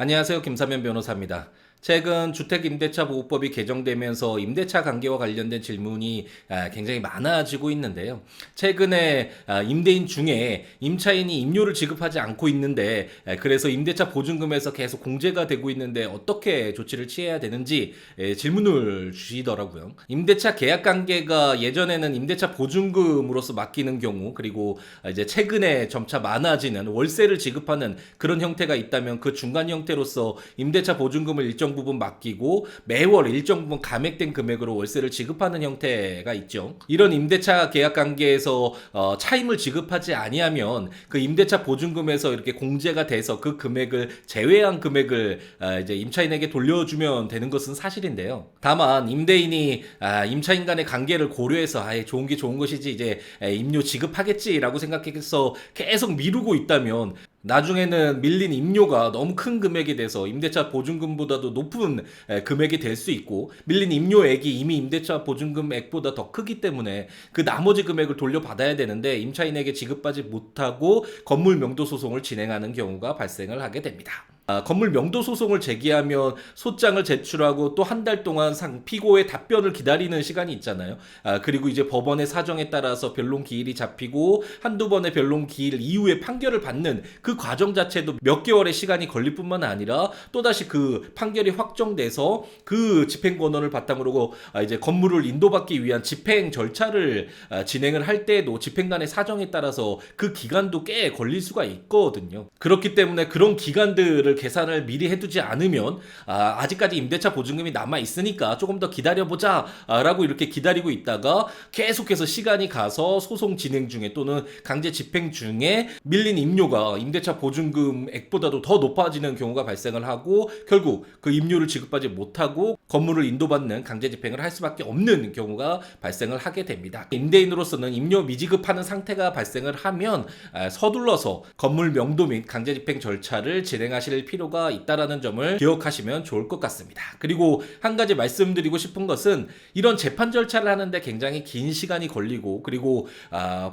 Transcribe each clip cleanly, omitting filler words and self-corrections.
안녕하세요. 김사면 변호사입니다. 최근 주택임대차보호법이 개정되면서 임대차 관계와 관련된 질문이 굉장히 많아지고 있는데요. 최근에 임대인 중에 임차인이 임료를 지급하지 않고 있는데 그래서 임대차 보증금에서 계속 공제가 되고 있는데 어떻게 조치를 취해야 되는지 질문을 주시더라고요. 임대차 계약 관계가 예전에는 임대차 보증금으로서 맡기는 경우, 그리고 이제 최근에 점차 많아지는 월세를 지급하는 그런 형태가 있다면 그 중간 형태로서 임대차 보증금을 일정 부분 맡기고 매월 일정 부분 감액된 금액으로 월세를 지급하는 형태가 있죠. 이런 임대차 계약 관계에서 차임을 지급하지 아니하면 그 임대차 보증금에서 이렇게 공제가 돼서 그 금액을 제외한 금액을 이제 임차인에게 돌려주면 되는 것은 사실인데요. 다만 임대인이 임차인 간의 관계를 고려해서 좋은 게 좋은 것이지 이제 임료 지급하겠지라고 생각해서 계속 미루고 있다면 나중에는 밀린 임료가 너무 큰 금액이 돼서 임대차 보증금보다도 높은 금액이 될 수 있고, 밀린 임료액이 이미 임대차 보증금액보다 더 크기 때문에 그 나머지 금액을 돌려받아야 되는데 임차인에게 지급하지 못하고 건물 명도 소송을 진행하는 경우가 발생을 하게 됩니다. 건물 명도 소송을 제기하면 소장을 제출하고 또 한 달 동안 피고의 답변을 기다리는 시간이 있잖아요. 그리고 이제 법원의 사정에 따라서 변론 기일이 잡히고 한두 번의 변론 기일 이후에 판결을 받는 그 과정 자체도 몇 개월의 시간이 걸릴 뿐만 아니라 또다시 그 판결이 확정돼서 그 집행 권한을 바탕으로 이제 건물을 인도받기 위한 집행 절차를 진행을 할 때에도 집행관의 사정에 따라서 그 기간도 꽤 걸릴 수가 있거든요. 그렇기 때문에 그런 기간들을 계산을 미리 해두지 않으면 아직까지 임대차 보증금이 남아 있으니까 조금 더 기다려보자 라고 이렇게 기다리고 있다가 계속해서 시간이 가서 소송 진행 중에 또는 강제 집행 중에 밀린 임료가 임대차 보증금액보다도 더 높아지는 경우가 발생을 하고 결국 그 임료를 지급하지 못하고 건물을 인도받는 강제 집행을 할 수밖에 없는 경우가 발생을 하게 됩니다. 임대인으로서는 임료 미지급하는 상태가 발생을 하면 서둘러서 건물 명도 및 강제 집행 절차를 진행하실 필요가 있다라는 점을 기억하시면 좋을 것 같습니다. 그리고 한 가지 말씀드리고 싶은 것은 이런 재판 절차를 하는데 굉장히 긴 시간이 걸리고, 그리고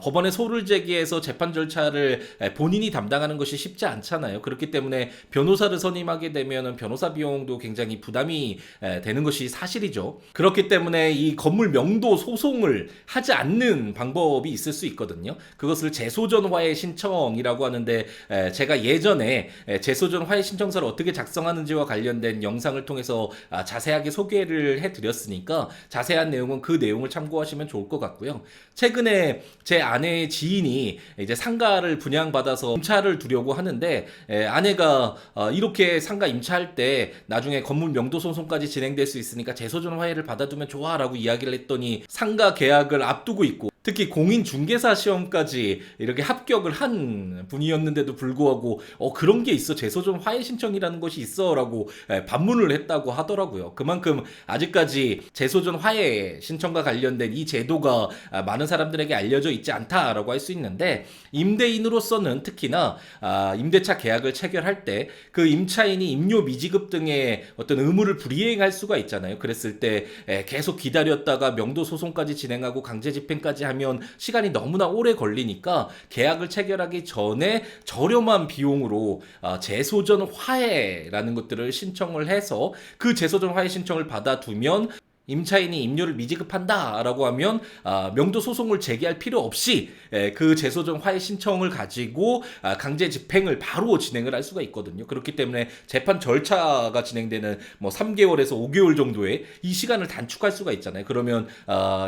법원에 소를 제기해서 재판 절차를 본인이 담당하는 것이 쉽지 않잖아요. 그렇기 때문에 변호사를 선임하게 되면 변호사 비용도 굉장히 부담이 되는 것이 사실이죠. 그렇기 때문에 이 건물 명도 소송을 하지 않는 방법이 있을 수 있거든요. 그것을 재소전 화해 신청이라고 하는데, 제가 예전에 재소전 화해 신청서를 어떻게 작성하는지와 관련된 영상을 통해서 자세하게 소개를 해드렸으니까 자세한 내용은 그 내용을 참고하시면 좋을 것 같고요. 최근에 제 아내의 지인이 이제 상가를 분양받아서 임차를 두려고 하는데, 아내가 이렇게 상가 임차할 때 나중에 건물 명도 소송까지 진행될 수 있으니까 재소전 화해를 받아두면 좋아라고 이야기를 했더니 상가 계약을 앞두고 있고 특히 공인중개사 시험까지 이렇게 합격을 한 분이었는데도 불구하고 그런 게 있어, 재소전 화해 신청이라는 것이 있어 라고 반문을 했다고 하더라고요. 그만큼 아직까지 재소전 화해 신청과 관련된 이 제도가 많은 사람들에게 알려져 있지 않다라고 할 수 있는데, 임대인으로서는 특히나 임대차 계약을 체결할 때 그 임차인이 임료 미지급 등의 어떤 의무를 불이행할 수가 있잖아요. 그랬을 때 계속 기다렸다가 명도 소송까지 진행하고 강제 집행까지 하면 시간이 너무나 오래 걸리니까 계약을 체결하기 전에 저렴한 비용으로 재소전 화해라는 것들을 신청을 해서 그 재소전 화해 신청을 받아두면 임차인이 임료를 미지급한다라고 하면 명도 소송을 제기할 필요 없이 그 재소전 화해 신청을 가지고 강제 집행을 바로 진행을 할 수가 있거든요. 그렇기 때문에 재판 절차가 진행되는 3개월에서 5개월 정도의 이 시간을 단축할 수가 있잖아요. 그러면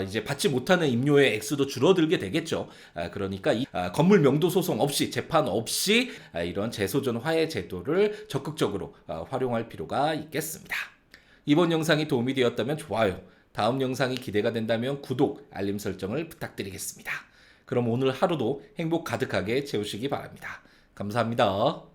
이제 받지 못하는 임료의 액수도 줄어들게 되겠죠. 그러니까 이 건물 명도 소송 없이, 재판 없이 이런 재소전 화해 제도를 적극적으로 활용할 필요가 있겠습니다. 이번 영상이 도움이 되었다면 좋아요, 다음 영상이 기대가 된다면 구독, 알림 설정을 부탁드리겠습니다. 그럼 오늘 하루도 행복 가득하게 채우시기 바랍니다. 감사합니다.